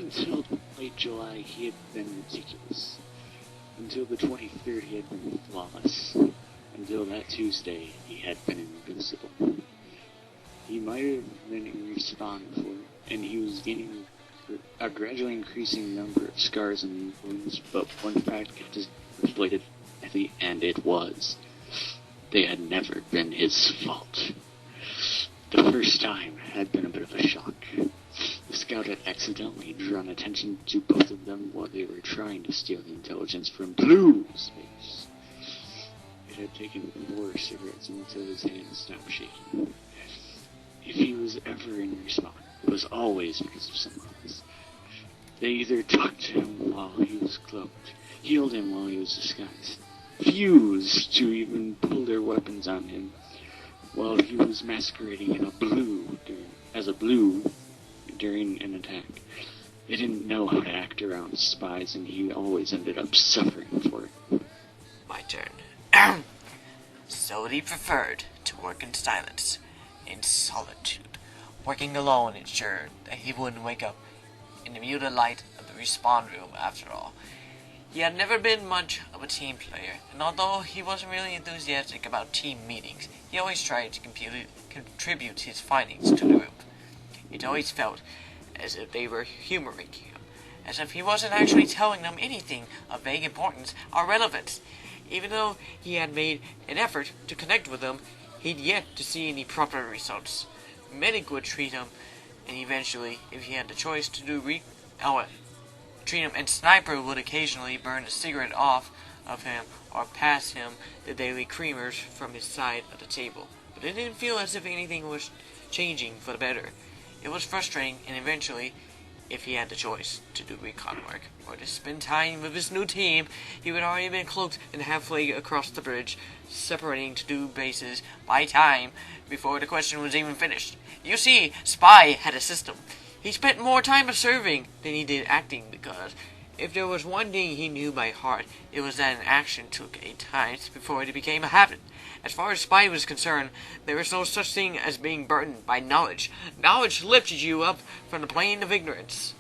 until late July, he had been ridiculous. Until the 23rd, he had been flawless. Until that Tuesday, he had been invincible. He might have been in respawn before, and he was gaining a gradually increasing number of scars and wounds, but one fact kept his inflated heavy, and it was. They had never been his fault. The first time had been a bit of a shock. The scout had accidentally drawn attention to both of them while they were trying to steal the intelligence from blue space. It had taken 4 cigarettes until his hands stopped shaking. If he was ever in respawn, it was always because of someone else. They either talked to him while he was cloaked, healed him while he was disguised, refused to even pull their weapons on him while he was masquerading as a blue during an attack. They didn't know how to act around spies, and he always ended up suffering for it. My turn. So he preferred to work in silence, in solitude. Working alone ensured that he wouldn't wake up in the muted light of the respawn room after all. He had never been much of a team player, and although he wasn't really enthusiastic about team meetings, he always tried to contribute his findings to the group. It always felt as if they were humoring him, as if he wasn't actually telling them anything of vague importance or relevance. Even though he had made an effort to connect with them, he'd yet to see any proper results. Medic would treat him, and eventually, if he had the choice to treat him, and Sniper would occasionally burn a cigarette off of him or pass him the daily creamers from his side of the table. But it didn't feel as if anything was changing for the better. It was frustrating, and eventually, if he had the choice to do recon work or to spend time with his new team, he would already been cloaked and halfway across the bridge, separating to do bases by time before the question was even finished. You see, Spy had a system. He spent more time observing than he did acting, because if there was one thing he knew by heart, it was that an action took 8 times before it became a habit. As far as Spy was concerned, there was no such thing as being burdened by knowledge. Knowledge lifted you up from the plane of ignorance,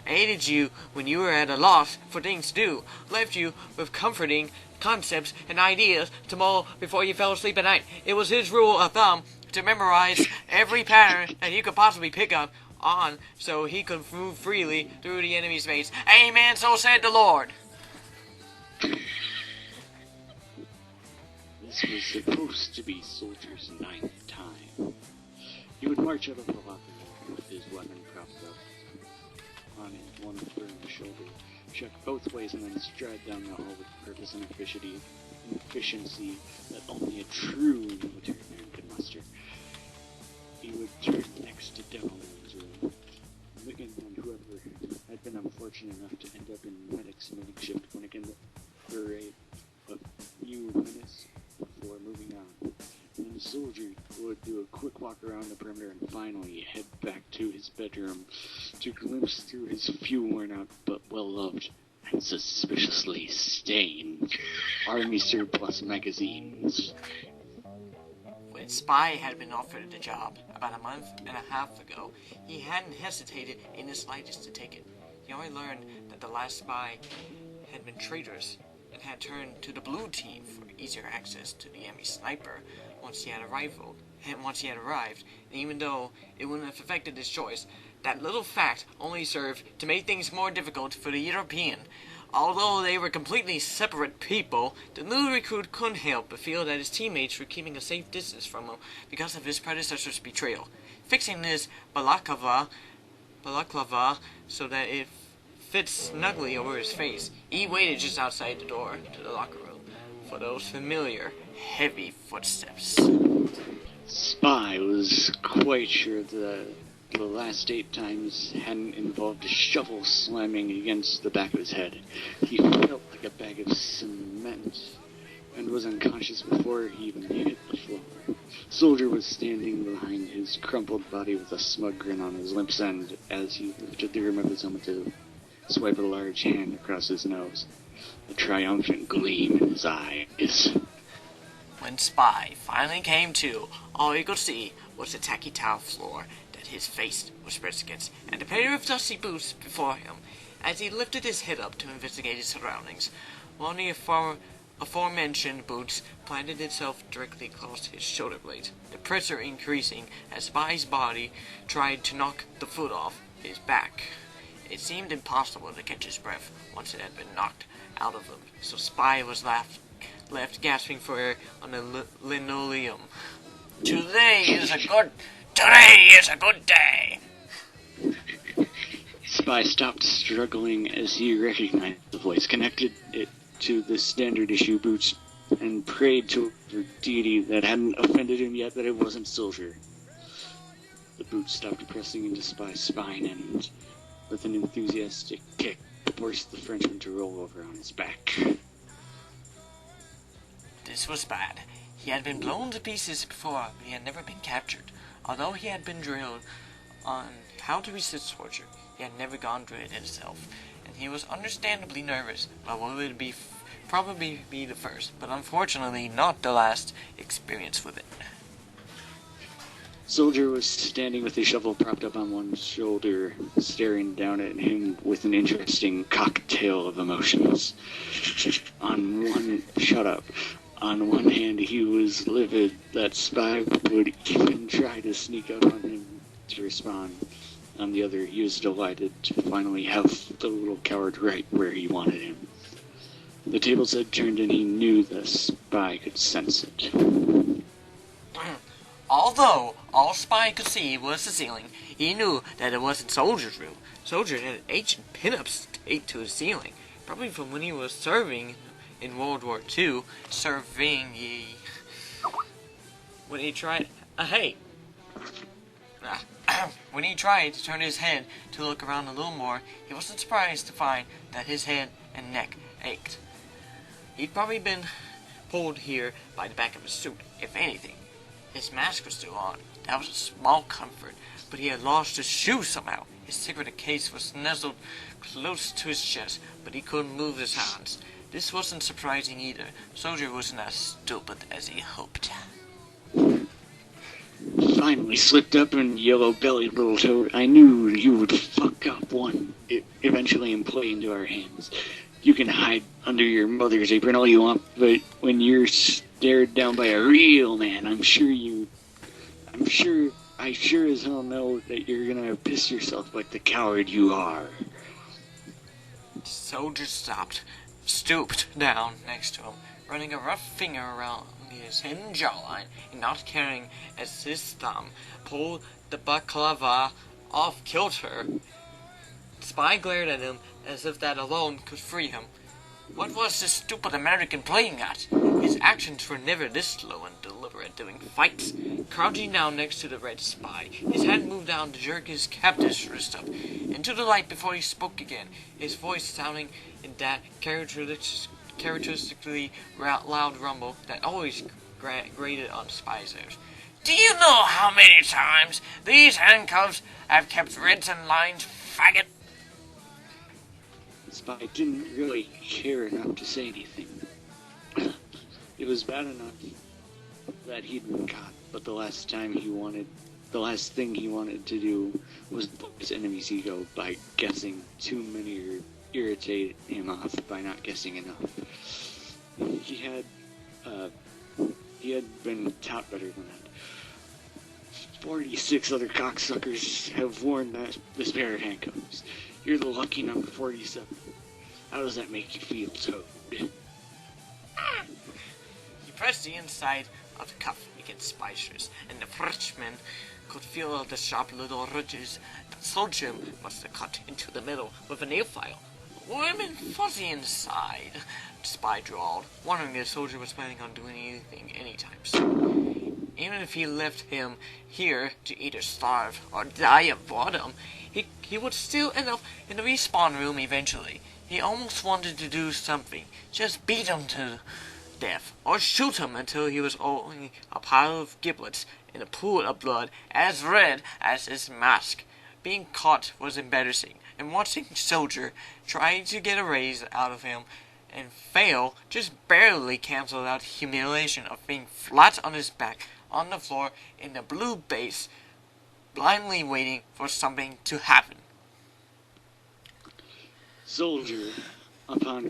aided you when you were at a loss for things to do, left you with comforting concepts and ideas to mull before you fell asleep at night. It was his rule of thumb to memorize every pattern that you could possibly pick up on so he could move freely through the enemy's base. Amen, so said the Lord. This was supposed to be Soldier's 9th time. He would march out of the locker room with his weapon propped up on one foot in the shoulder, check both ways, and then stride down the hall with purpose and efficiency that only a true military man could muster. He would turn next to Devilman's room, looking on whoever had been unfortunate enough to end up in medic's morning shift when again for a few minutes before moving on. Then the soldier would do a quick walk around the perimeter and finally head back to his bedroom to glimpse through his few worn-out but well-loved and suspiciously stained Army surplus magazines. When Spy had been offered the job about a month and a half ago, he hadn't hesitated in the slightest to take it. He only learned that the last spy had been traitors and had turned to the blue team for easier access to the enemy sniper once he had arrived, and even though it wouldn't have affected his choice, that little fact only served to make things more difficult for the European. Although they were completely separate people, the new recruit couldn't help but feel that his teammates were keeping a safe distance from him because of his predecessor's betrayal. Fixing his balaclava so that it fit snugly over his face, he waited just outside the door to the locker room for those familiar, heavy footsteps. Spy was quite sure that the last 8 times hadn't involved a shovel slamming against the back of his head. He felt like a bag of cement and was unconscious before he even hit the floor. Soldier was standing behind his crumpled body with a smug grin on his lips end as he lifted the rim of his helmet to swipe a large hand across his nose, a triumphant gleam in his eyes. When Spy finally came to, all he could see was the tacky tile floor that his face was pressed against, and a pair of dusty boots before him. As he lifted his head up to investigate his surroundings, one of the aforementioned boots planted itself directly across his shoulder blades, the pressure increasing as Spy's body tried to knock the foot off his back. It seemed impossible to catch his breath once it had been knocked out of him, so Spy was left gasping for air on the linoleum. Today is a good day. Spy stopped struggling as he recognized the voice, connected it to the standard issue boots, and prayed to a deity that hadn't offended him yet that it wasn't Soldier. The boot stopped pressing into Spy's spine and, with an enthusiastic kick, forced the Frenchman to roll over on his back. This was bad. He had been blown to pieces before, but he had never been captured. Although he had been drilled on how to resist torture, he had never gone through it himself, and he was understandably nervous about what would probably be the first, but unfortunately not the last, experience with it. Soldier was standing with his shovel propped up on one shoulder, staring down at him with an interesting cocktail of emotions. On one hand, he was livid that Spy would even try to sneak up on him to respond. On the other, he was delighted to finally have the little coward right where he wanted him. The tables had turned and he knew the Spy could sense it. Although all Spy could see was the ceiling, he knew that it wasn't Soldier's room. Soldier had an ancient pin-up taped to his ceiling, probably from when he was serving in World War II. When he tried to turn his head to look around a little more, he wasn't surprised to find that his head and neck ached. He'd probably been pulled here by the back of his suit, if anything. His mask was still on. That was a small comfort, but he had lost his shoe somehow. His cigarette case was nestled close to his chest, but he couldn't move his hands. This wasn't surprising either. Soldier wasn't as stupid as he hoped. Finally slipped up and yellow-bellied little toad. I knew you would fuck up one, eventually and play into our hands. You can hide under your mother's apron all you want, but when you're stared down by a real man, I sure as hell know that you're gonna piss yourself like the coward you are. Soldier stooped down next to him, running a rough finger around his hidden jawline, and not caring as his thumb pulled the baklava off kilter. Spy glared at him as if that alone could free him. What was this stupid American playing at? His actions were never this slow and deliberate during fights. Crouching down next to the red Spy, his hand moved down to jerk his captive's wrist up into the light before he spoke again, his voice sounding in that characteristically loud rumble that always grated on Spy's ears. Do you know how many times these handcuffs have kept reds and lines, faggot? Spy didn't really care enough to say anything. It was bad enough that he'd been caught, but the last thing he wanted to do was blow his enemy's ego by guessing too many or irritate him off by not guessing enough. He had been taught better than that. 46 other cocksuckers have worn this pair of handcuffs. You're the lucky number 47. How does that make you feel, Toad? He pressed the inside of the cuff against Spy's wrist, and the Frenchman could feel the sharp little ridges that Soldier must have cut into the middle with a nail file. Warm and fuzzy inside, Spy drawled, wondering if Soldier was planning on doing anything anytime soon. Even if he left him here to either starve or die of boredom, he would still end up in the respawn room eventually. He almost wanted to do something, just beat him to death, or shoot him until he was only a pile of giblets in a pool of blood as red as his mask. Being caught was embarrassing, and watching Soldier try to get a raise out of him and fail just barely canceled out the humiliation of being flat on his back on the floor in the blue base, blindly waiting for something to happen. Soldier, upon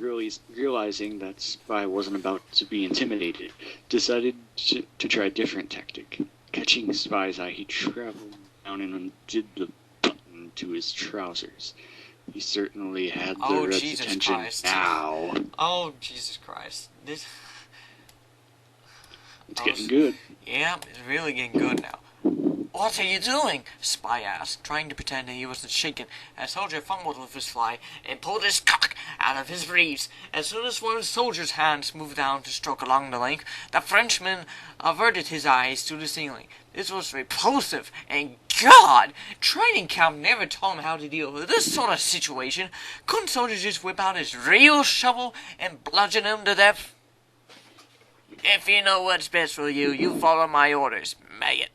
realizing that Spy wasn't about to be intimidated, decided to try a different tactic. Catching Spy's eye, he traveled down and undid the button to his trousers. He certainly had the Red's Jesus attention Christ. now. Oh, Jesus Christ. It's getting good. Yeah, it's really getting good now. What are you doing? Spy asked, trying to pretend that he wasn't shaken, as Soldier fumbled with his fly and pulled his cock out of his briefs. As soon as one of the Soldier's hands moved down to stroke along the length, the Frenchman averted his eyes to the ceiling. This was repulsive, and God! Training camp never taught him how to deal with this sort of situation. Couldn't Soldier just whip out his real shovel and bludgeon him to death? If you know what's best for you, you follow my orders, maggot.